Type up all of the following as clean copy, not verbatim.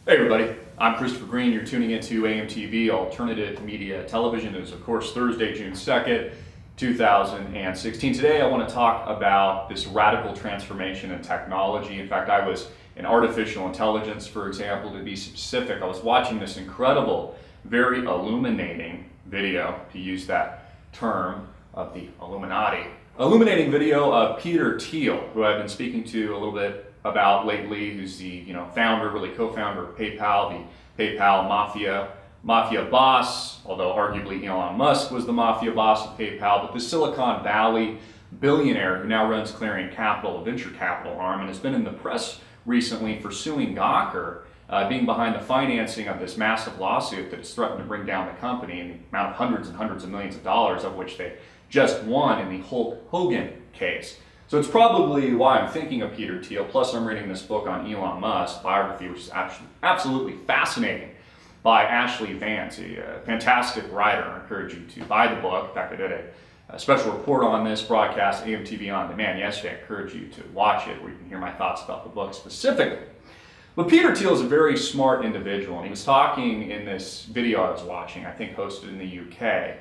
Hey everybody, I'm Christopher Green. You're tuning into AMTV, Alternative Media Television. It is of course Thursday, June 2nd, 2016. Today I want to talk about this radical transformation in technology. In fact, I was in artificial intelligence, for example, to be specific. I was watching this incredible, very illuminating video, to use that term, of the Illuminati. Illuminating video of Peter Thiel, who I've been speaking to a little bit about lately, who's the founder, really co-founder of PayPal, the PayPal mafia boss, although arguably Elon Musk was the mafia boss of PayPal, but the Silicon Valley billionaire who now runs Clarion Capital, a venture capital arm, and has been in the press recently for suing Gawker, being behind the financing of this massive lawsuit that has threatened to bring down the company in the amount of hundreds and hundreds of millions of dollars, of which they just won in the Hulk Hogan case. So it's probably why I'm thinking of Peter Thiel, plus I'm reading this book on Elon Musk, biography, which is absolutely fascinating, by Ashley Vance, a fantastic writer. I encourage you to buy the book. In fact, I did a special report on this broadcast, AMTV On Demand, yesterday. I encourage you to watch it, where you can hear my thoughts about the book specifically. But Peter Thiel is a very smart individual, and he was talking in this video I was watching, I think hosted in the UK,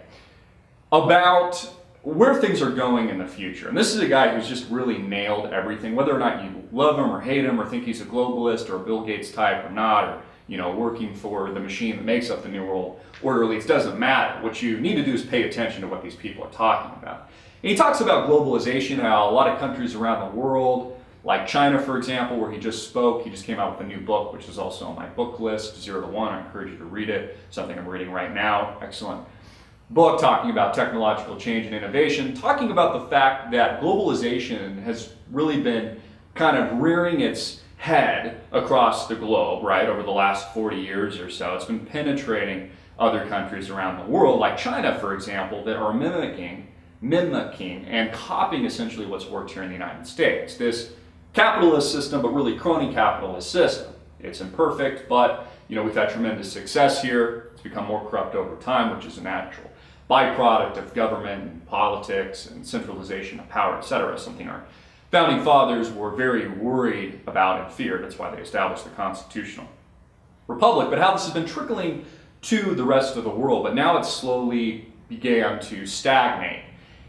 about where things are going in the future. And this is a guy who's just really nailed everything, whether or not you love him or hate him or think he's a globalist or a Bill Gates type or not, or working for the machine that makes up the New World Order elites, doesn't matter. What you need to do is pay attention to what these people are talking about. And he talks about globalization, how a lot of countries around the world, like China, for example, where he just spoke, he just came out with a new book, which is also on my book list, 0 to 1. I encourage you to read it, something I'm reading right now. Excellent book talking about technological change and innovation, talking about the fact that globalization has really been kind of rearing its head across the globe, right, over the last 40 years or so. It's been penetrating other countries around the world, like China, for example, that are mimicking and copying essentially what's worked here in the United States. This capitalist system, but really crony capitalist system. It's imperfect, but we've had tremendous success here. It's become more corrupt over time, which is a natural byproduct of government and politics and centralization of power, etc. Something our founding fathers were very worried about and feared. That's why they established the constitutional republic. But how this has been trickling to the rest of the world, but now it's slowly began to stagnate.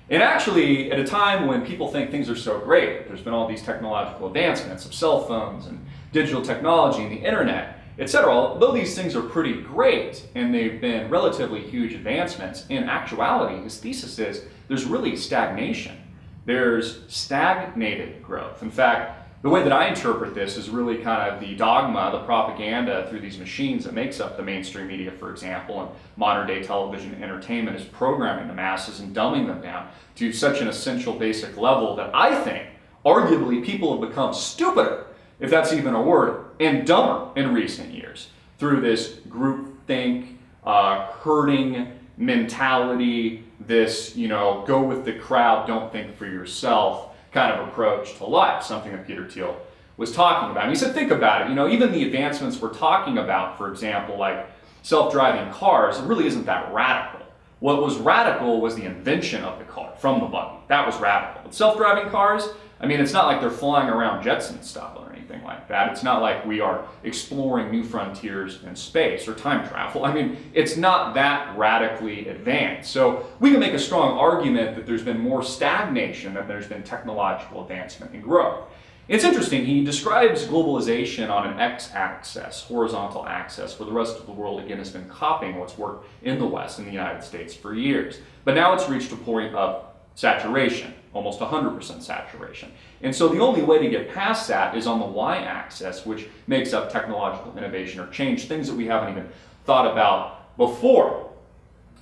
And actually, at a time when people think things are so great, there's been all these technological advancements of cell phones and digital technology and the internet, etc. Although these things are pretty great and they've been relatively huge advancements, in actuality, his thesis is there's really stagnation. There's stagnated growth. In fact, the way that I interpret this is really kind of the dogma, the propaganda through these machines that makes up the mainstream media, for example, and modern day television and entertainment is programming the masses and dumbing them down to such an essential basic level that I think, arguably, people have become stupider, if that's even a word, and dumber in recent years through this groupthink, herding mentality, this, go with the crowd, don't think for yourself kind of approach to life, something that Peter Thiel was talking about. And he said, think about it, even the advancements we're talking about, for example, like self-driving cars, it really isn't that radical. What was radical was the invention of the car from the buggy. That was radical. But self-driving cars, it's not like they're flying around Jetson style or anything like that. It's not like we are exploring new frontiers in space or time travel. It's not that radically advanced. So we can make a strong argument that there's been more stagnation than there's been technological advancement and growth. It's interesting, he describes globalization on an x-axis, horizontal axis, where the rest of the world, again, has been copying what's worked in the West, in the United States, for years. But now it's reached a point of saturation, almost 100% saturation. And so the only way to get past that is on the y-axis, which makes up technological innovation or change, things that we haven't even thought about before.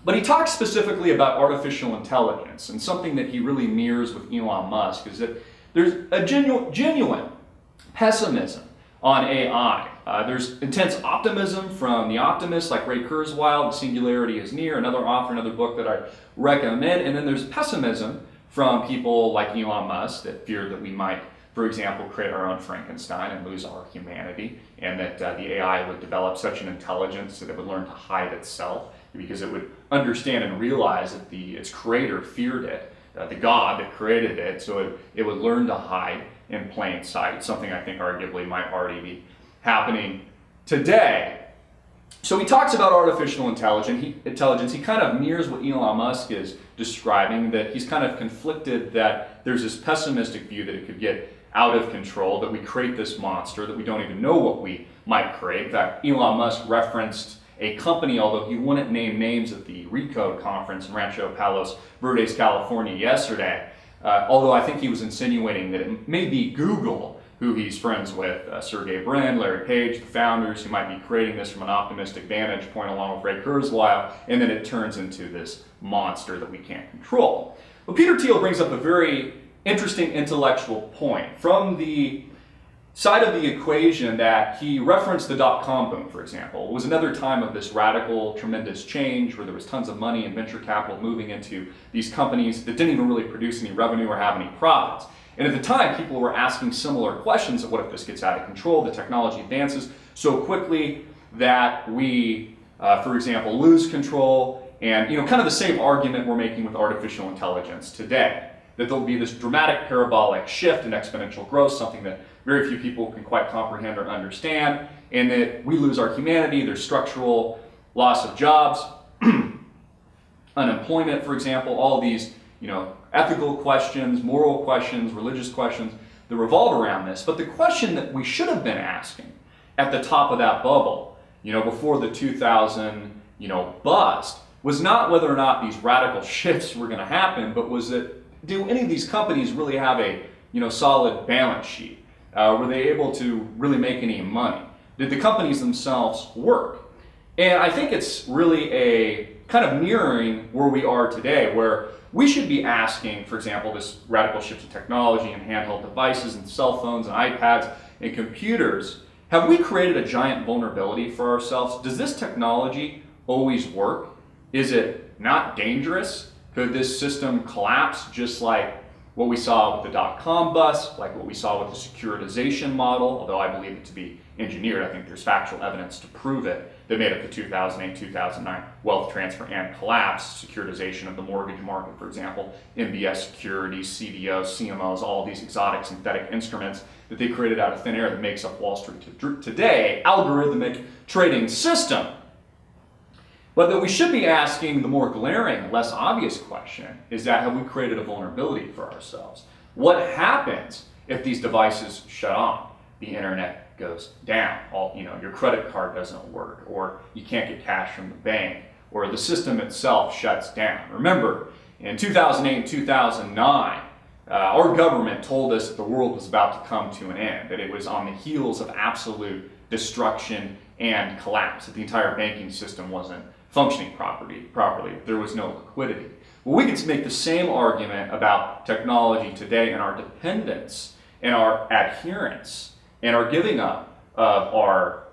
But he talks specifically about artificial intelligence, and something that he really mirrors with Elon Musk is that there's a genuine pessimism on AI. There's intense optimism from the optimists like Ray Kurzweil, The Singularity is Near, another author, another book that I recommend. And then there's pessimism from people like Elon Musk that fear that we might, for example, create our own Frankenstein and lose our humanity, and that the AI would develop such an intelligence that it would learn to hide itself because it would understand and realize that its creator feared it, the God that created it, so it would learn to hide in plain sight, something I think arguably might already be happening today. So he talks about artificial intelligence. He kind of mirrors what Elon Musk is describing, that he's kind of conflicted that there's this pessimistic view that it could get out of control, that we create this monster, that we don't even know what we might create. In fact, Elon Musk referenced a company, although he wouldn't name names, at the Recode conference in Rancho Palos Verdes, California yesterday. Although I think he was insinuating that it may be Google, who he's friends with, Sergey Brin, Larry Page, the founders, who might be creating this from an optimistic vantage point along with Ray Kurzweil, and then it turns into this monster that we can't control. But Peter Thiel brings up a very interesting intellectual point from the side of the equation that he referenced the dot-com boom, for example. It was another time of this radical, tremendous change where there was tons of money and venture capital moving into these companies that didn't even really produce any revenue or have any profits. And at the time, people were asking similar questions of what if this gets out of control, the technology advances so quickly that we, for example, lose control, and kind of the same argument we're making with artificial intelligence today, that there'll be this dramatic parabolic shift in exponential growth, something that very few people can quite comprehend or understand, and that we lose our humanity, there's structural loss of jobs, unemployment, for example, all these ethical questions, moral questions, religious questions that revolve around this. But the question that we should have been asking at the top of that bubble, before the 2000, bust, was not whether or not these radical shifts were going to happen, but was that, do any of these companies really have a, solid balance sheet? Were they able to really make any money? Did the companies themselves work? And I think it's really a kind of mirroring where we are today, where we should be asking, for example, this radical shift in technology and handheld devices and cell phones and iPads and computers, have we created a giant vulnerability for ourselves? Does this technology always work? Is it not dangerous? Could this system collapse just like what we saw with the dot-com bust, like what we saw with the securitization model, although I believe it to be engineered. I think there's factual evidence to prove it, that made up the 2008-2009 wealth transfer and collapse, securitization of the mortgage market, for example, MBS securities, CDOs, CMOs, all these exotic synthetic instruments that they created out of thin air that makes up Wall Street today, algorithmic trading system. But that we should be asking the more glaring, less obvious question is that, have we created a vulnerability for ourselves? What happens if these devices shut off? The internet goes down, your credit card doesn't work, or you can't get cash from the bank, or the system itself shuts down. Remember, in 2008 and 2009, our government told us that the world was about to come to an end, that it was on the heels of absolute destruction and collapse, that the entire banking system wasn't functioning properly. There was no liquidity. Well, we could make the same argument about technology today and our dependence and our adherence and our giving up of our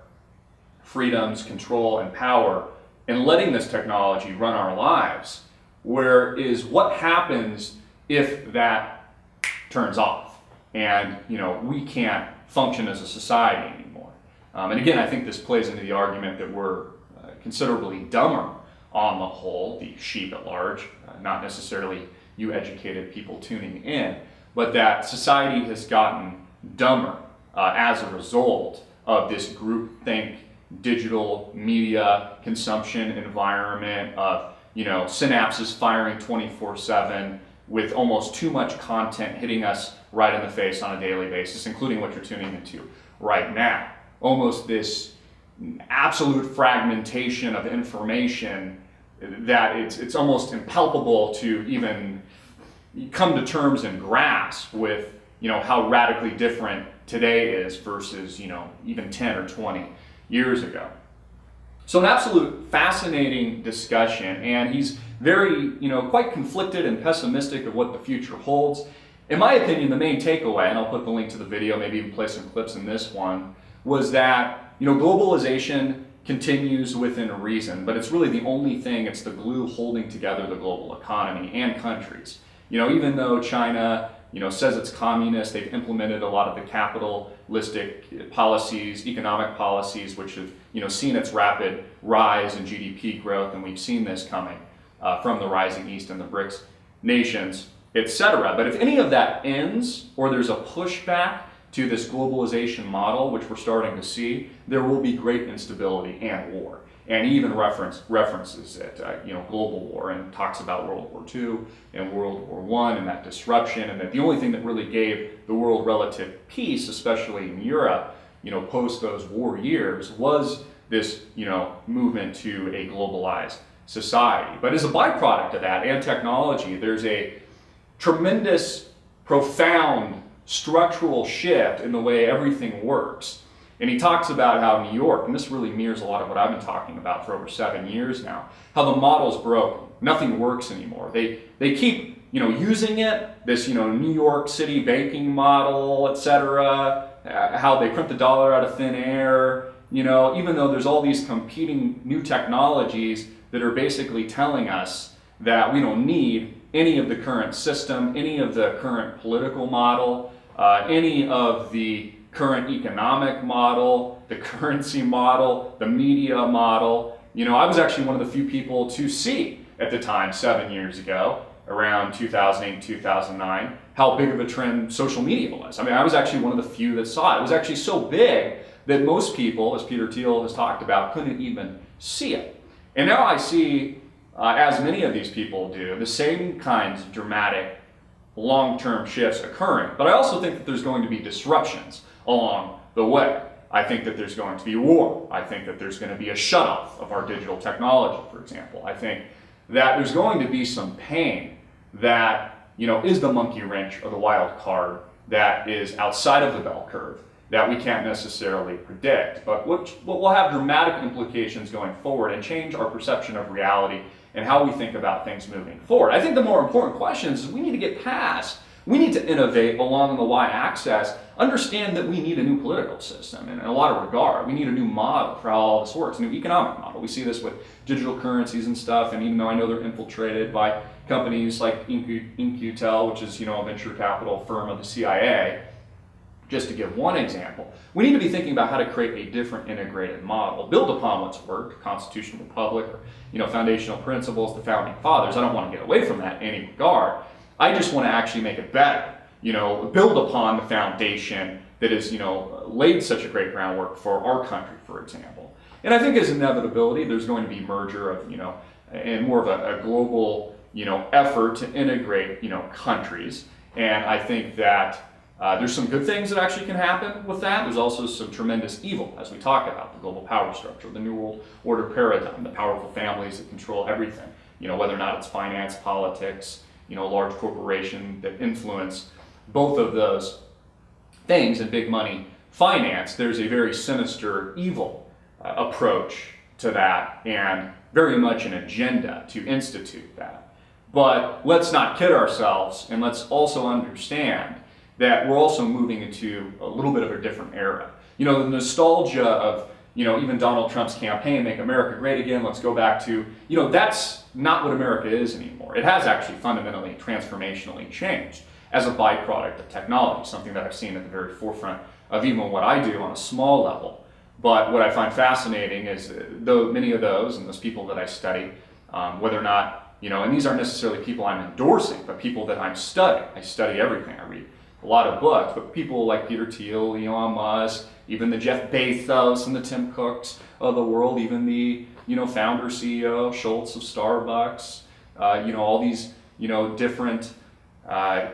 freedoms, control, and power and letting this technology run our lives. Whereas what happens if that turns off and we can't function as a society anymore? And again, I think this plays into the argument that we're considerably dumber on the whole, the sheep at large, not necessarily you educated people tuning in, but that society has gotten dumber as a result of this groupthink, digital media consumption environment of synapses firing 24/7 with almost too much content hitting us right in the face on a daily basis, including what you're tuning into right now. Almost this absolute fragmentation of information that it's almost impalpable to even come to terms and grasp with how radically different today is versus even 10 or 20 years ago. So an absolute fascinating discussion, and he's very quite conflicted and pessimistic of what the future holds. In my opinion, the main takeaway, and I'll put the link to the video, maybe even play some clips in this one, was that globalization continues within reason, but it's really the only thing, it's the glue holding together the global economy and countries. Even though China, says it's communist, they've implemented a lot of the capitalistic policies, economic policies, which have, seen its rapid rise in GDP growth, and we've seen this coming from the rising East and the BRICS nations, etc. But if any of that ends, or there's a pushback to this globalization model, which we're starting to see, there will be great instability and war. And he even references it, global war, and talks about World War II and World War I and that disruption, and that the only thing that really gave the world relative peace, especially in Europe, post those war years, was this, movement to a globalized society. But as a byproduct of that and technology, there's a tremendous, profound structural shift in the way everything works. And he talks about how New York, and this really mirrors a lot of what I've been talking about for over 7 years now, how the model's broken. Nothing works anymore. They keep, using it, this, New York City banking model, etc., how they print the dollar out of thin air, even though there's all these competing new technologies that are basically telling us that we don't need any of the current system, any of the current political model, any of the current economic model, the currency model, the media model. I was actually one of the few people to see at the time, 7 years ago, around 2008, 2009, how big of a trend social media was. I mean, I was actually one of the few that saw it. It was actually so big that most people, as Peter Thiel has talked about, couldn't even see it. And now I see, as many of these people do, the same kinds of dramatic long-term shifts occurring. But I also think that there's going to be disruptions along the way. I think that there's going to be war. I think that there's going to be a shutoff of our digital technology, for example. I think that there's going to be some pain that, is the monkey wrench or the wild card that is outside of the bell curve that we can't necessarily predict, but what will have dramatic implications going forward and change our perception of reality and how we think about things moving forward. I think the more important question is we need to get past. We need to innovate along the y-axis, understand that we need a new political system in a lot of regard. We need a new model for how all this works, a new economic model. We see this with digital currencies and stuff, and even though I know they're infiltrated by companies like Incutel, which is a venture capital firm of the CIA, just to give one example, we need to be thinking about how to create a different integrated model, build upon what's worked, constitutional republic, or foundational principles, the founding fathers. I don't want to get away from that in any regard. I just want to actually make it better, build upon the foundation that has, laid such a great groundwork for our country, for example. And I think as inevitability, there's going to be merger of, and more of a global, effort to integrate, countries. And I think that there's some good things that actually can happen with that. There's also some tremendous evil, as we talk about, the global power structure, the New World Order paradigm, the powerful families that control everything, whether or not it's finance, politics, large corporation that influence both of those things and big money finance. There's a very sinister, evil approach to that and very much an agenda to institute that. But let's not kid ourselves, and let's also understand that we're also moving into a little bit of a different era. The nostalgia of, even Donald Trump's campaign, Make America Great Again, let's go back to, that's not what America is anymore. It has actually fundamentally, transformationally changed as a byproduct of technology, something that I've seen at the very forefront of even what I do on a small level. But what I find fascinating is, though many of those, and those people that I study, whether or not, and these aren't necessarily people I'm endorsing, but people that I'm studying. I study everything. I read a lot of books, but people like Peter Thiel, Elon Musk, even the Jeff Bezos and the Tim Cooks of the world, even the founder CEO Schultz of Starbucks, all these different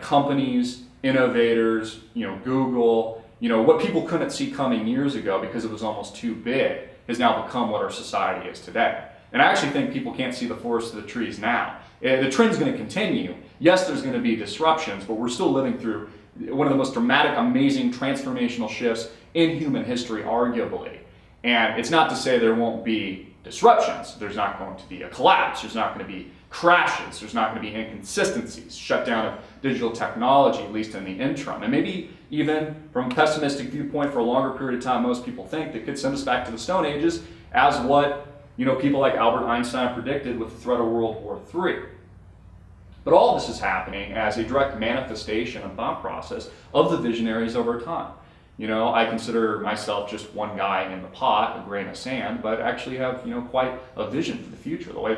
companies, innovators, Google, what people couldn't see coming years ago because it was almost too big has now become what our society is today. And I actually think people can't see the forest of the trees now. The trend's going to continue. Yes, there's going to be disruptions, but we're still living through one of the most dramatic, amazing, transformational shifts in human history, arguably. And it's not to say there won't be disruptions. There's not going to be a collapse. There's not going to be crashes. There's not going to be inconsistencies, shutdown of digital technology, at least in the interim. And maybe even from a pessimistic viewpoint for a longer period of time, most people think that could send us back to the Stone Ages, as what people like Albert Einstein predicted with the threat of World War III. But all this is happening as a direct manifestation and thought process of the visionaries over time. I consider myself just one guy in the pot, a grain of sand, but actually have, quite a vision for the future, the way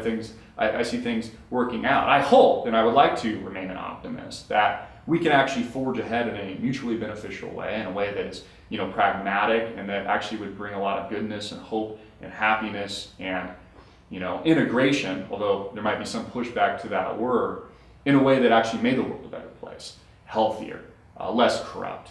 I see things working out. I hope, and I would like to remain an optimist, that we can actually forge ahead in a mutually beneficial way, in a way that is, pragmatic, and that actually would bring a lot of goodness and hope and happiness and, integration, although there might be some pushback to that word, in a way that actually made the world a better place, healthier, less corrupt,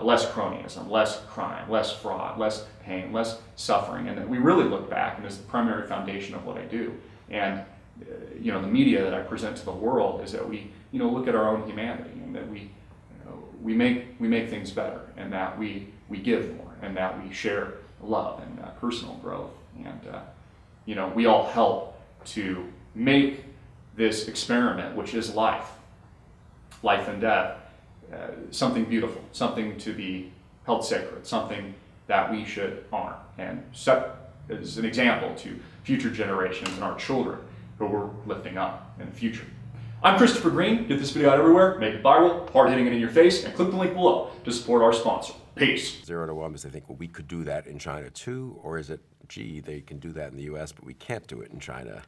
less cronyism, less crime, less fraud, less pain, less suffering, and that we really look back, and is the primary foundation of what I do. And the media that I present to the world is that we, look at our own humanity, and that we make things better, and that we give more, and that we share love and personal growth, and we all help to make this experiment, which is life and death, something beautiful, something to be held sacred, something that we should honor and set as an example to future generations and our children who we're lifting up in the future. I'm Christopher Green. Get this video out everywhere, make it viral, hard hitting it in your face, and click the link below to support our sponsor. Peace. 0 to 1 because they think, well, we could do that in China too, or is it, gee, they can do that in the U.S., but we can't do it in China?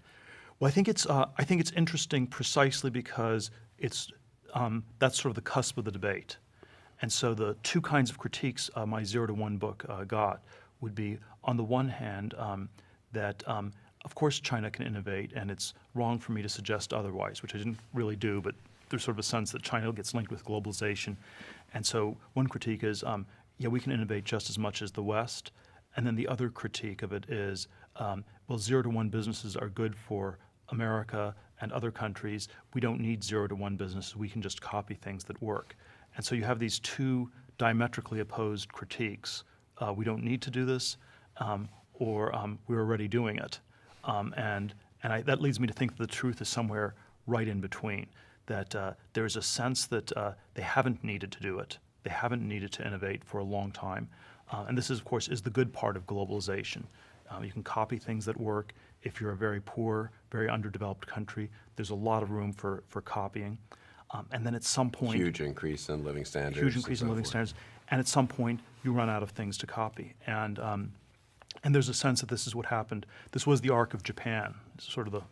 Well, I think it's interesting precisely because it's that's sort of the cusp of the debate, and so the two kinds of critiques my 0 to 1 book got would be, on the one hand, that of course China can innovate, and it's wrong for me to suggest otherwise, which I didn't really do, but there's sort of a sense that China gets linked with globalization, and so one critique is, yeah, we can innovate just as much as the West, and then the other critique of it is, well, 0 to 1 businesses are good for America and other countries. We don't need 0 to 1 businesses. We can just copy things that work. And so you have these two diametrically opposed critiques. We don't need to do this, or we're already doing it. That leads me to think that the truth is somewhere right in between, that there's a sense that they haven't needed to do it. They haven't needed to innovate for a long time. And this, of course, is the good part of globalization. You can copy things that work. If you're a very poor, very underdeveloped country, there's a lot of room for copying. And then at some point— Huge increase in living standards. Huge increase in living standards. And at some point, you run out of things to copy. And there's a sense that this is what happened. This was the arc of Japan, sort of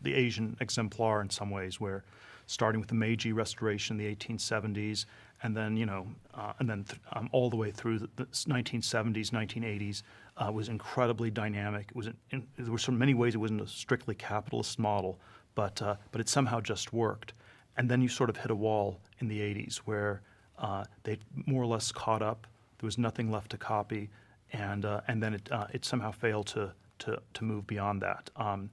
the Asian exemplar in some ways, where starting with the Meiji Restoration in the 1870s, and then all the way through the 1970s, 1980s, was incredibly dynamic. There were so many ways it wasn't a strictly capitalist model, but it somehow just worked. And then you sort of hit a wall in the 80s where they more or less caught up. There was nothing left to copy, and then it somehow failed to move beyond that. And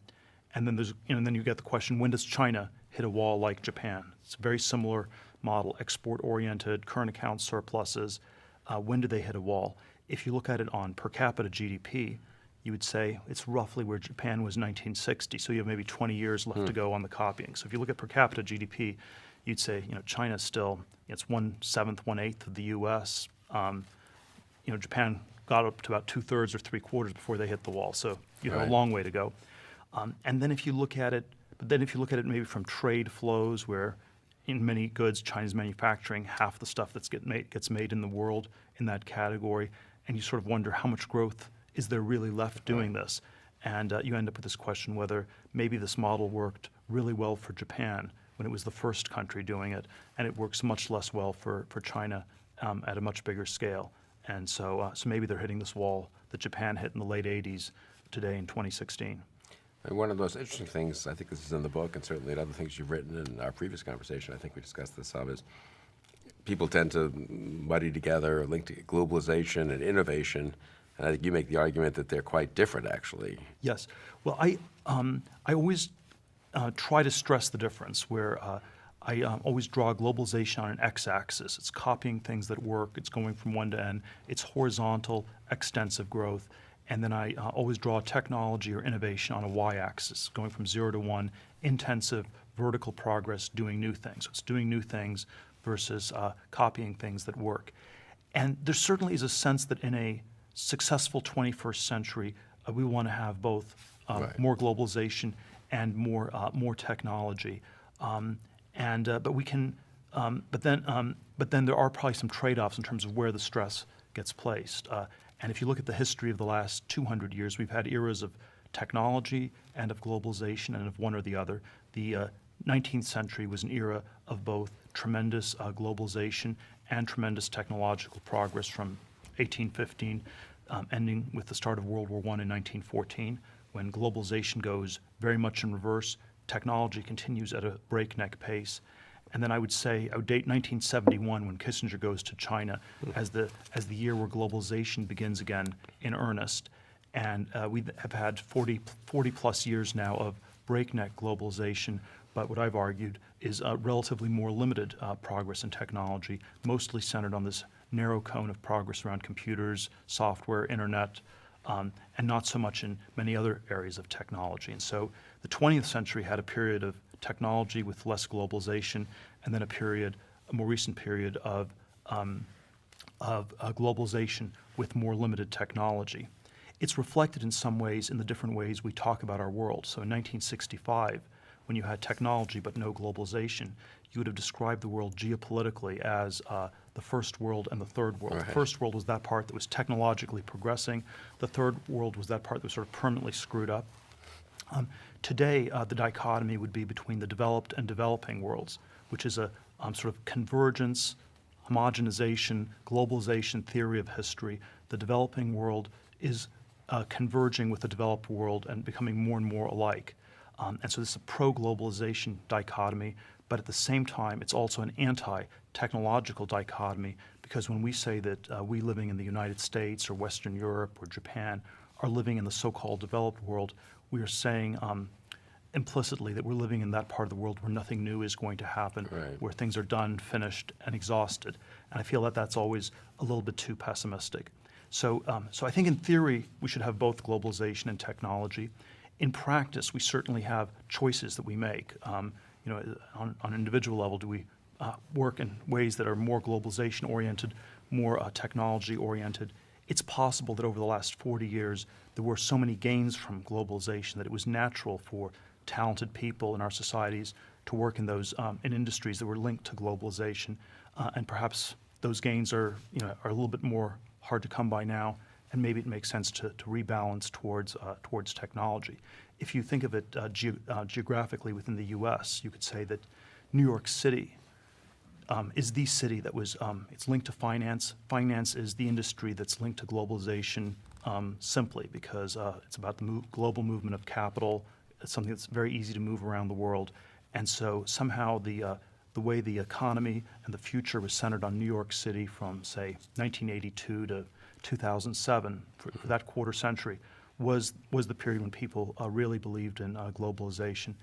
then then you get the question: when does China hit a wall like Japan? It's a very similar model, export-oriented, current account surpluses. When do they hit a wall? If you look at it on per capita GDP, you would say it's roughly where Japan was in 1960, so you have maybe 20 years left to go on the copying. So if you look at per capita GDP, you'd say, China's still, it's 1/7, 1/8 of the U.S. Japan got up to about 2/3 or 3/4 before they hit the wall, so you have a long way to go. And then if you look at it, maybe from trade flows, where in many goods, China's manufacturing half the stuff that gets made in the world in that category, and you sort of wonder how much growth is there really left doing this? And you end up with this question whether maybe this model worked really well for Japan when it was the first country doing it, and it works much less well for China at a much bigger scale. And so maybe they're hitting this wall that Japan hit in the late 80s today in 2016. And one of those interesting things, I think this is in the book, and certainly in other things you've written in our previous conversation, I think we discussed this some, is people tend to muddy together or link to globalization and innovation. And I think you make the argument that they're quite different, actually. Yes. Well, I always try to stress the difference, where I always draw globalization on an x-axis. It's copying things that work. It's going from one to end. It's horizontal, extensive growth. And then I always draw technology or innovation on a y-axis, going from 0 to 1, intensive, vertical progress, doing new things. So it's doing new things versus copying things that work. And there certainly is a sense that in a successful 21st century, we want to have both more globalization and more technology. But then there are probably some trade-offs in terms of where the stress gets placed. And if you look at the history of the last 200 years, we've had eras of technology and of globalization and of one or the other. The 19th century was an era of both tremendous globalization and tremendous technological progress from 1815, ending with the start of World War I in 1914, when globalization goes very much in reverse, technology continues at a breakneck pace. And then I would date 1971 when Kissinger goes to China as the year where globalization begins again in earnest. And we have had 40 plus years now of breakneck globalization, but what I've argued is a relatively more limited progress in technology, mostly centered on this narrow cone of progress around computers, software, internet, and not so much in many other areas of technology. And so the 20th century had a period of technology with less globalization, and then a more recent period of globalization with more limited technology. It's reflected in some ways in the different ways we talk about our world. So in 1965, when you had technology but no globalization, you would have described the world geopolitically as the first world and the third world. Right. The first world was that part that was technologically progressing. The third world was that part that was sort of permanently screwed up. Today, the dichotomy would be between the developed and developing worlds, which is a sort of convergence, homogenization, globalization theory of history. The developing world is converging with the developed world and becoming more and more alike. And so this is a pro-globalization dichotomy, but at the same time, it's also an anti-technological dichotomy, because when we say that we living in the United States or Western Europe or Japan are living in the so-called developed world, we are saying implicitly that we're living in that part of the world where nothing new is going to happen, Right. where things are done, finished, and exhausted. And I feel that that's always a little bit too pessimistic. So I think in theory, we should have both globalization and technology. In practice, we certainly have choices that we make. On an individual level, do we work in ways that are more globalization-oriented, more technology-oriented? It's possible that over the last 40 years, there were so many gains from globalization that it was natural for talented people in our societies to work in those in industries that were linked to globalization, and perhaps those gains are a little bit more hard to come by now, and maybe it makes sense to rebalance towards technology. If you think of it geographically within the U.S., you could say that New York City is the city that was, it's linked to finance. Finance is the industry that's linked to globalization simply because it's about the global movement of capital. It's something that's very easy to move around the world. And so somehow the way the economy and the future was centered on New York City from, say, 1982 to 2007, for that quarter century, was the period when people really believed in globalization.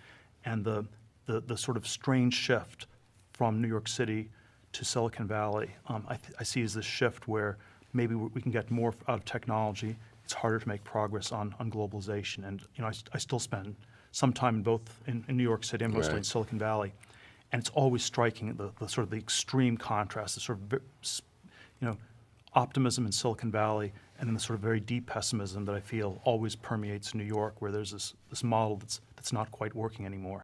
And the sort of strange shift from New York City to Silicon Valley, I see as this shift where maybe we can get more out of technology. It's harder to make progress on globalization. And I still spend some time in both in New York City and mostly in Right. Silicon Valley. And it's always striking the sort of the extreme contrast, the sort of optimism in Silicon Valley, and then the sort of very deep pessimism that I feel always permeates New York, where there's this model that's not quite working anymore.